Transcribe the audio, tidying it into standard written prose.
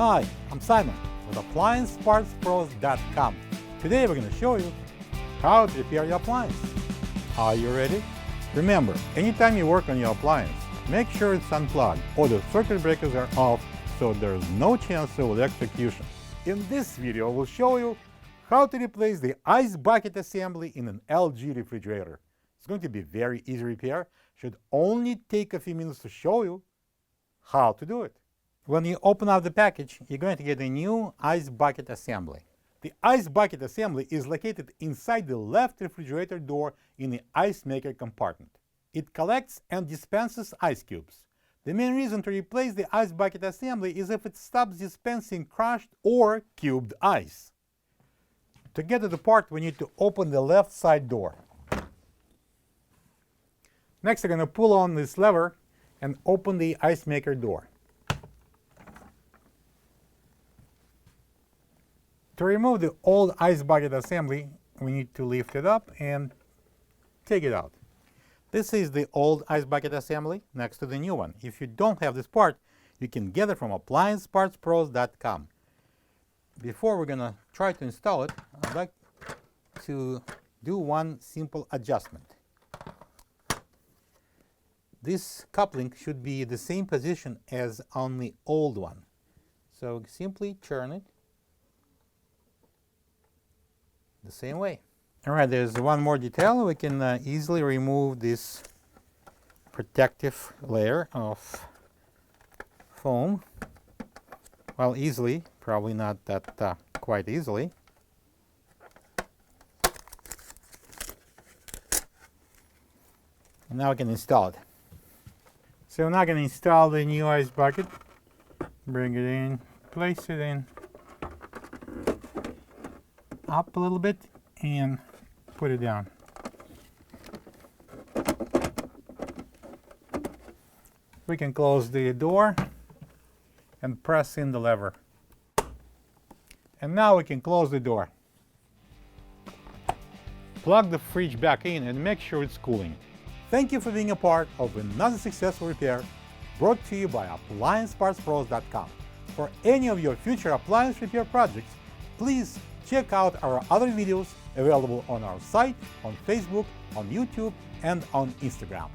Hi, I'm Simon with AppliancePartsPros.com. Today we're going to show you how to repair your appliance. Are you ready? Remember, anytime you work on your appliance, make sure it's unplugged or the circuit breakers are off so there's no chance of electrocution. In this video, we'll show you how to replace the ice bucket assembly in an LG refrigerator. It's going to be very easy repair. Should only take a few minutes to show you how to do it. When you open up the package, you're going to get a new ice bucket assembly. The ice bucket assembly is located inside the left refrigerator door in the ice maker compartment. It collects and dispenses ice cubes. The main reason to replace the ice bucket assembly is if it stops dispensing crushed or cubed ice. To get to the part, we need to open the left side door. Next, we're going to pull on this lever and open the ice maker door. To remove the old ice bucket assembly, we need to lift it up and take it out. This is the old ice bucket assembly next to the new one. If you don't have this part, you can get it from AppliancePartsPros.com. Before we're going to try to install it, I'd like to do one simple adjustment. This coupling should be the same position as on the old one. So simply turn it the same way. All right, there's one more detail. We can easily remove this protective layer of foam. Well, easily, probably not that quite easily. And now we can install it. So we're now going to install the new ice bucket. Bring it in, place it in, up a little bit, and put it down. We can close the door and press in the lever. And now we can close the door. Plug the fridge back in and make sure it's cooling. Thank you for being a part of another successful repair brought to you by AppliancePartsPros.com. For any of your future appliance repair projects, please check out our other videos available on our site, on Facebook, on YouTube, and on Instagram.